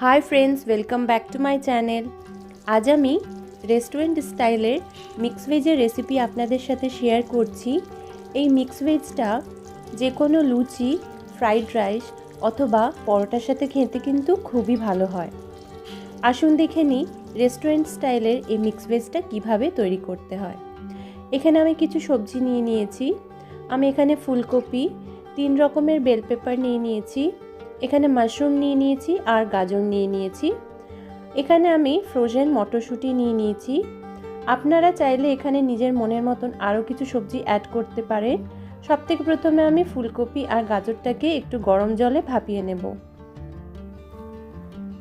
Hi friends, welcome back to my channel. आज आमी restaurant स्टाइलेर मिक्स वेजेर रेसिपि आपनादेर साथे शेयर करछि। এই মিক্স ভেজটা যে কোনো লুচি, ফ্রাইড রাইস অথবা পরোটার সাথে খেতে কিন্তু খুবই ভালো হয়। আসুন দেখে নিই রেস্টুরেন্ট স্টাইলের এই মিক্স ভেজটা কিভাবে তৈরি করতে হয়। এখানে আমি কিছু সবজি নিয়ে নিয়েছি। আমি এখানে ফুলকপি, 3 রকমের বেল পেপার নিয়ে নিয়েছি। এখানে মাশরুম নিয়ে নিয়েছি আর গাজর নিয়ে নিয়েছি। এখানে আমি ফ্রোজেন মটরশুঁটি নিয়ে নিয়েছি। আপনারা চাইলে এখানে নিজের মনের মতন আরও কিছু সবজি অ্যাড করতে পারেন। সবথেকে প্রথমে আমি ফুলকপি আর গাজরটাকে একটু গরম জলে ভাপিয়ে নেব।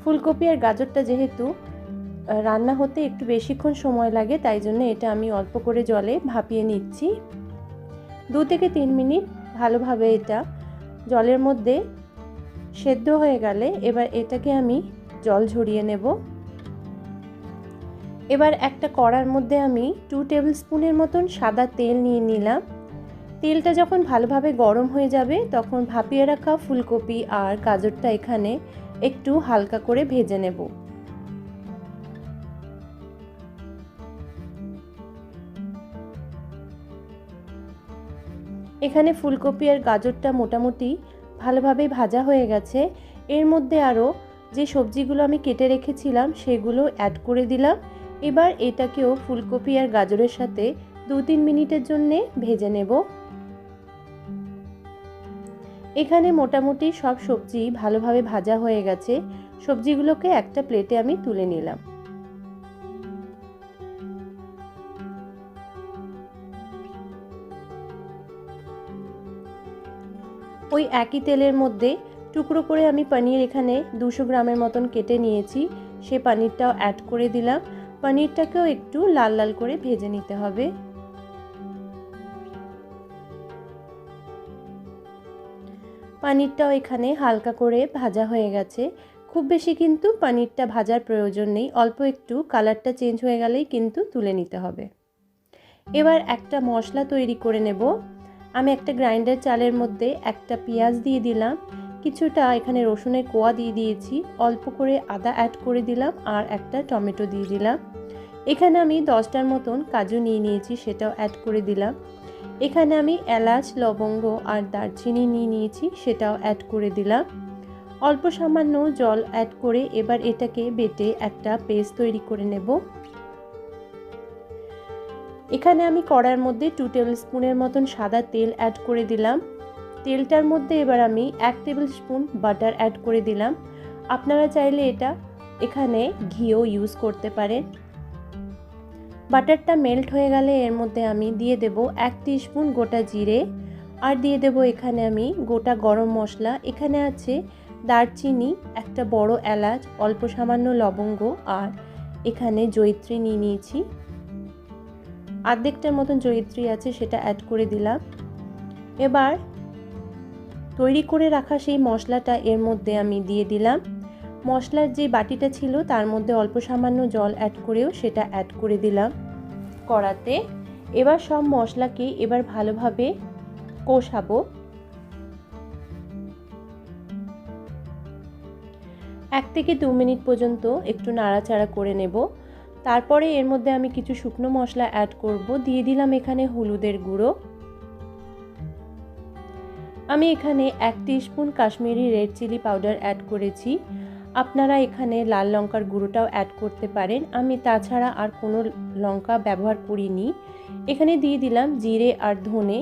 ফুলকপি আর গাজরটা যেহেতু রান্না হতে একটু বেশিক্ষণ সময় লাগে, তাই জন্য এটা আমি অল্প করে জলে ভাপিয়ে নিচ্ছি। 2 থেকে 3 মিনিট ভালোভাবে এটা জলের মধ্যে সেদ্ধ হয়ে গেলে এবার এটাকে আমি জল ঝরিয়ে নেব। এবার একটা কড়ার মধ্যে আমি 2 টেবিল স্পুনের মতন সাদা তেল নিয়ে নিলাম। তেলটা যখন ভালোভাবে গরম হয়ে যাবে তখন ভাপিয়ে রাখা ফুলকপি আর গাজরটা এখানে একটু হালকা করে ভেজে নেব। এখানে ফুলকপি আর গাজরটা মোটামুটি ভালোভাবে ভাজা হয়ে গেছে। এর মধ্যে আরও যে সবজিগুলো আমি কেটে রেখেছিলাম সেগুলো অ্যাড করে দিলাম। এবার এটাকেও ফুলকপি আর গাজরের সাথে 2-3 মিনিটের জন্য ভেজে নেব। এখানে মোটামুটি সব সবজি ভালোভাবে ভাজা হয়ে গেছে। সবজিগুলোকে একটা প্লেটে আমি তুলে নিলাম। ওই একই তেলের মধ্যে টুকরো করে আমি পনির এখানে 200 গ্রামের মতন কেটে নিয়েছি, সে পনিরটাও অ্যাড করে দিলাম। পনিরটাকেও একটু লাল লাল করে ভেজে নিতে হবে। পনিরটাও এখানে হালকা করে ভাজা হয়ে গেছে। খুব বেশি কিন্তু পনিরটা ভাজার প্রয়োজন নেই, অল্প একটু কালারটা চেঞ্জ হয়ে গেলেই কিন্তু তুলে নিতে হবে। এবার একটা মশলা তৈরি করে নেব। আমি একটা গ্রাইন্ডার চালের মধ্যে একটা পেঁয়াজ দিয়ে দিলাম, কিছুটা এখানে রসুনের কোয়া দিয়ে দিয়েছি, অল্প করে আদা অ্যাড করে দিলাম আর একটা টমেটো দিয়ে দিলাম। এখানে আমি 10টার মতন কাজু নিয়ে নিয়েছি, সেটাও অ্যাড করে দিলাম। এখানে আমি এলাচ, লবঙ্গ আর দারচিনি নিয়ে নিয়েছি, সেটাও অ্যাড করে দিলাম। অল্প সামান্য জল অ্যাড করে এবার এটাকে বেটে একটা পেস্ট তৈরি করে নেব। এখানে আমি কড়ার মধ্যে 2 টেবিল স্পুনের মতন সাদা তেল অ্যাড করে দিলাম। তেলটার মধ্যে এবার আমি 1 টেবিল স্পুন বাটার অ্যাড করে দিলাম। আপনারা চাইলে এটা এখানে ঘিও ইউজ করতে পারেন। বাটারটা মেল্ট হয়ে গেলে এর মধ্যে আমি দিয়ে দেব 1 টিস্পুন গোটা জিরে আর দিয়ে দেব এখানে আমি গোটা গরম মশলা। এখানে আছে দারচিনি, একটা বড় এলাচ, অল্প সামান্য লবঙ্গ আর এখানে জয়িত্রী নিয়ে নিয়েছি, অর্ধেকটার মতন জয়িত্রী আছে, সেটা অ্যাড করে দিলাম। এবার তৈরি করে রাখা সেই মশলাটা এর মধ্যে আমি দিয়ে দিলাম। মশলার যে বাটিটা ছিল তার মধ্যে অল্প সামান্য জল অ্যাড করেও সেটা অ্যাড করে দিলাম কড়াতে। এবার সব মশলাকে এবার ভালোভাবে কষাবো। 1 থেকে 2 মিনিট পর্যন্ত একটু নাড়াচাড়া করে নেব। তারপরে এর মধ্যে আমি কিছু শুকনো মশলা অ্যাড করব। দিয়ে দিলাম এখানে হলুদের গুঁড়ো। আমি এখানে 1 teaspoon Kashmiri red chilli powder add করেছি। আপনারা এখানে লাল লঙ্কার গুঁড়োটাও অ্যাড করতে পারেন, আমি তাছাড়া আর কোনো লঙ্কা ব্যবহার করিনি। এখানে দিয়ে দিলাম জিরে আর ধনে।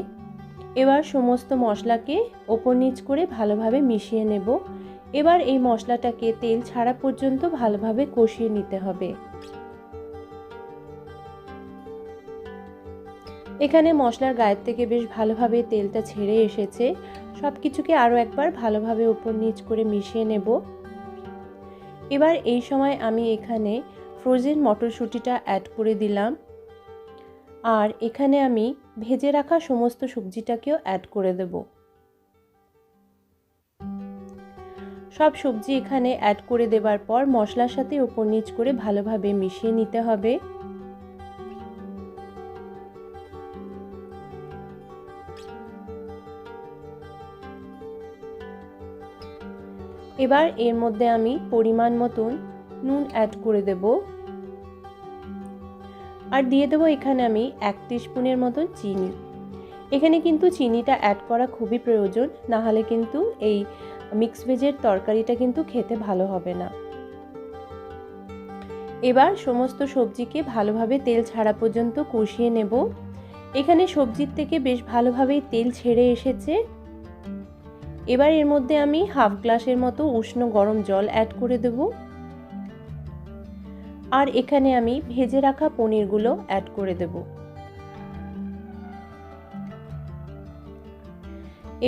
এবার সমস্ত মশলাকে ওপর নিচ করে ভালোভাবে মিশিয়ে নেব। এবার এই মশলাটাকে তেল ছাড়া পর্যন্ত ভালোভাবে কষিয়ে নিতে হবে। এখানে মশলার গায়ের থেকে বেশ ভালোভাবে তেলটা ছেড়ে এসেছে। সব কিছুকে আরও একবার ভালোভাবে ওপর নিচ করে মিশিয়ে নেব। এবার এই সময় আমি এখানে ফ্রোজেন মটরশুঁটিটা অ্যাড করে দিলাম আর এখানে আমি ভেজে রাখা সমস্ত সবজিটাকেও অ্যাড করে দেব। সব সবজি এখানে অ্যাড করে দেবার পর মশলার সাথে ওপর নিচ করে ভালোভাবে মিশিয়ে নিতে হবে। এবার এর মধ্যে আমি পরিমাণ মতন নুন অ্যাড করে দেব, আর দিয়ে দেবো এখানে আমি 1 টিস্পুনের মতন চিনি। এখানে কিন্তু চিনিটা অ্যাড করা খুবই প্রয়োজন, না হলে কিন্তু এই মিক্স ভেজের তরকারিটা কিন্তু খেতে ভালো হবে না। এবার সমস্ত সবজিকে ভালোভাবে তেল ছাড়া পর্যন্ত কষিয়ে নেব। এখানে সবজির থেকে বেশ ভালোভাবেই তেল ছেড়ে এসেছে। এবার এর মধ্যে আমি হাফ গ্লাসের মতো উষ্ণ গরম জল অ্যাড করে দেব, আর এখানে আমি ভেজে রাখা পনিরগুলো অ্যাড করে দেব।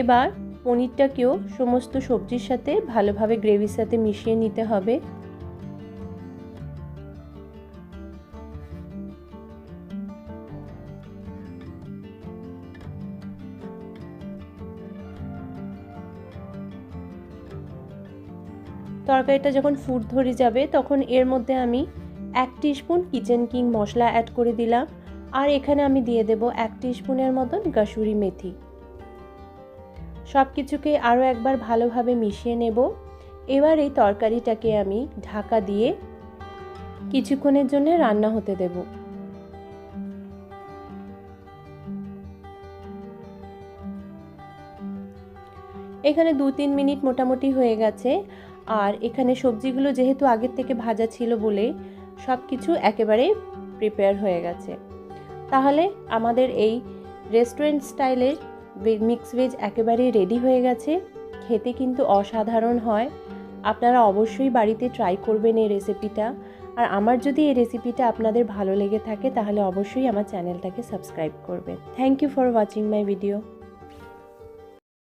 এবার পনিরটাকেও সমস্ত সবজির সাথে ভালোভাবে গ্রেভির সাথে মিশিয়ে নিতে হবে। তরকারিটা যখন ফুট ধরে যাবে তখন এর মধ্যে আমি 1 টিস্পুন কিচেন কিং মশলা অ্যাড করে দিলাম, আর এখানে আমি দিয়ে দেব 1 টিস্পুনের মতন কাসুরি মেথি। সব কিছুকে আরও একবার ভালোভাবে মিশিয়ে নেব। এবার এই তরকারিটাকে আমি ঢাকা দিয়ে কিছুক্ষণের জন্য রান্না হতে দেব। এখানে 2-3 মিনিট মোটামুটি হয়ে গেছে, আর এখানে সবজিগুলো যেহেতু আগের থেকে ভাজা ছিল বলে সব কিছু একেবারে প্রিপেয়ার হয়ে গেছে। তাহলে আমাদের এই রেস্টুরেন্ট স্টাইলের মিক্স ভেজ একেবারেই রেডি হয়ে গেছে। খেতে কিন্তু অসাধারণ হয়। আপনারা অবশ্যই বাড়িতে ট্রাই করবেন এই রেসিপিটা। আর আমার যদি এই রেসিপিটা আপনাদের ভালো লেগে থাকে তাহলে অবশ্যই আমার চ্যানেলটাকে সাবস্ক্রাইব করবেন। Thank you for watching my video.